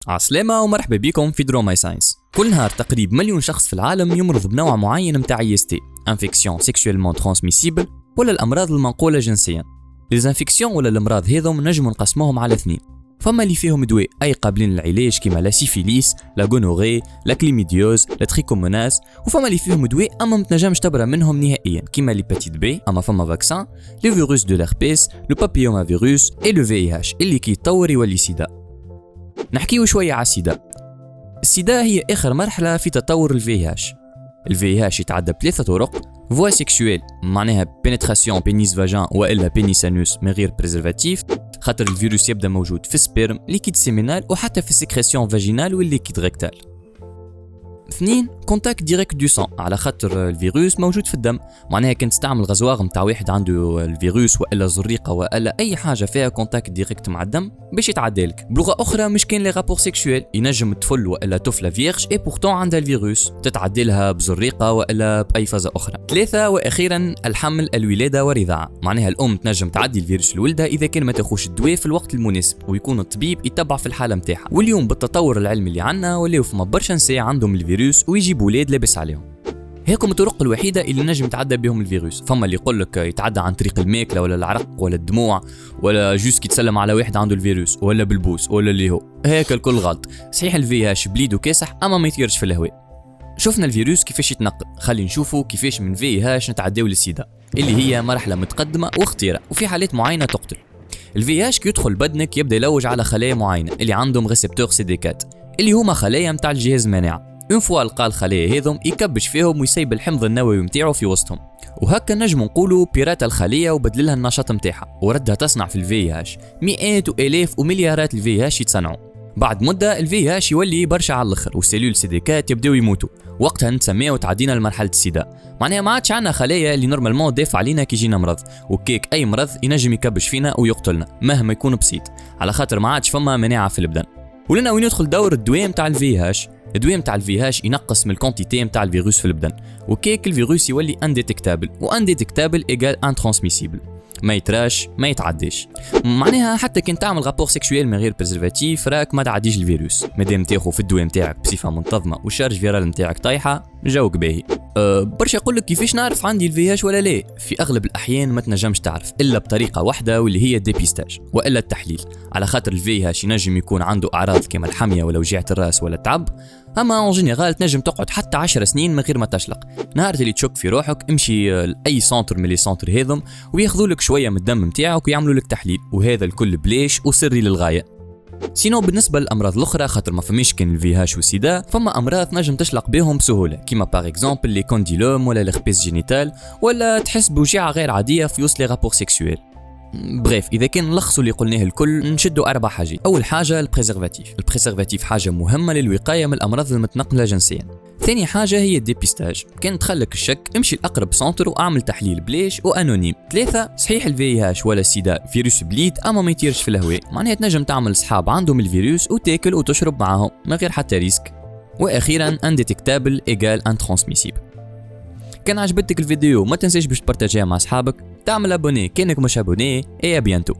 عسلامة ومرحبا بكم في درو ماي ساينس. كل نهار تقريبا مليون شخص في العالم يمرض بنوع معين متاع IST انفيكسيون سيكشويلمون ترانسميسيبل ولا الامراض المنقولة جنسيا. ليزانفيكسيون ولا الامراض هذم نجم نقسموهم على اثنين، فما اللي فيهم دواء اي قابلين للعلاج كيما لا سيفيليس، لا غونوري، لا كليميديوز، لا تريكوموناس، وفما اللي فيهم دواء اما متنجمش تبرى منهم نهائيا كيما ليباتيت بي، اما فما فاكسان، لي فيروس دو لاربيس، لو بابيوما فيروس اي لو VIH اللي كي يتطور يولي سيدا. نحكيو شوية على السيدا. السيدا هي آخر مرحلة في تطور VIH. VIH يتعدى بثلاثة طرق: فوا سيكشويل معناها بينيتراسيون بينيس فاجان والا بينيس انوس من غير بريزرفاتيف، خاطر الفيروس يبدا موجود في السبيرم، ليكيد سيمينال وحتى في السكريسيون فاجينال والليكيد ريكتال. 2 كونتاكت ديريكت دو سان، على خاطر الفيروس موجود في الدم، معناها كنت تستعمل غزواغ نتاع واحد عنده الفيروس والا زريقه والا اي حاجه فيها كونتاكت ديريكت مع الدم باش يتعدالك. بلغه اخرى مش كاين لي رابور سيكشويل، ينجم طفل والا طفله فيرج اي بورتون عندها الفيروس تتعدلها بزريقه والا باي فازه اخرى. 3 واخيرا الحمل، الولاده والرضاعه، معناها الام تنجم تعدي الفيروس لولدها اذا كان ما تاخوش الدواء في الوقت المناسب ويكون الطبيب يتبع في الحاله نتاعها. واليوم بالتطور العلمي اللي عندنا ولاو فما برشا نساء عندهم الفيروس ويجيبوا ولاد لابس عليهم. هيكم الطرق الوحيده اللي نجم يتعدى بهم الفيروس. فما اللي يقول لك يتعدى عن طريق الماكله ولا العرق ولا الدموع ولا جوست كي تسلم على واحد عنده الفيروس ولا بالبوس ولا اللي هو هيك، الكل غلط. صحيح الVIH بليد وكاسح اما ما يطيرش في الهواء. شفنا الفيروس كيفاش يتنقل، خلي نشوفوا كيفاش من VIH نتعداو للسيدا اللي هي مرحله متقدمه وخطيره وفي حالات معينه تقتل. الVIH كي يدخل بدنك يبدا يلوج على خلايا معينه اللي عندهم ريسبتور CD4 اللي هما خلايا متاع الجهاز المناعه. اون فوا لقى الخلايا هذم يكبش فيهم ويسيب الحمض النووي نتاعو في وسطهم، وهكا نجم نقولوا بيرات الخليه وبدل لها النشاط نتاعها وردها تصنع في الVIH. مئات والاف ومليارات الVIH يتصنعوا. بعد مده الVIH يولي برشا على الاخر والسيلول CD4 يبداو يموتوا، وقتها نسميه وتعدينا لمرحله السيدا. معناها ما عادش عندنا خلايا اللي نورمالمون دافع علينا كي يجينا مرض، وكيك اي مرض ينجم يكبش فينا ويقتلنا مهما يكون بسيط، على خاطر ما عادش فما مناعه في البدن. ولنا وين يدخل دور الدواء نتاع الVIH. الدواء نتاع الVIH ينقص من الكونتيتي نتاع الفيروس في البدن، وكيك الفيروس يولي انديتكتابل، وانديتكتابل ايجال انترانسميسيبل، ما يتراش ما يتعداش. معناها حتى كنت تعمل رابور سيكشويل من غير بريزرفاتيف راك ما تعديش الفيروس مادام تاخذ في الدواء نتاعك بصفه منتظمه والشارج فيرال نتاعك طايحه. جاوك باهي. برشا يقولك كيفاش نعرف عندي الVIH ولا لا. في اغلب الاحيان ما تنجمش تعرف الا بطريقه واحده واللي هي الديبيستاج والا التحليل، على خاطر الVIH ينجم يكون عنده اعراض كما الحميه ولا وجيعه الراس ولا التعب، اما اون جينيرال تنجم تقعد حتى 10 سنين من غير ما تشلق. نهار اللي تشك في روحك امشي لاي سنتر من لي سنتر هذم وياخذوا لك شويه من الدم نتاعك ويعملوا لك تحليل، وهذا الكل بليش وسري للغايه. سينو بالنسبه للامراض الاخرى خاطر ما فماش كان الVIH والسيدا، فما امراض نجم تشلق بهم بسهوله كيما باغ اكزومبل لي كونديلوم ولا الهربيس جينيتال، ولا تحس بوجيعه غير عاديه في وسط لي رابور سيكسويل. بريف اذا كان نلخصوا اللي قلناه الكل نشدوا 4 حاجات. اول حاجه البريزرفاتيف حاجه مهمه للوقايه من الامراض المتنقله جنسيا. ثاني حاجه هي الديبيستاج، كان تخلك الشك امشي لاقرب سنتر واعمل تحليل بليش وانونيم. 3 صحيح الVIH ولا السيدا فيروس بليد اما ما يطيرش في الهواء، معناها تنجم تعمل صحاب عندهم الفيروس وتاكل وتشرب معاهم من غير حتى ريسك. واخيرا انديتكتابل ايجال انترانسميسيبل. كان عجبتك الفيديو ما تنساش باش تبارطاجيها مع اصحابك، تعمل ابوني كانك مش ابوني. اي بيانتو.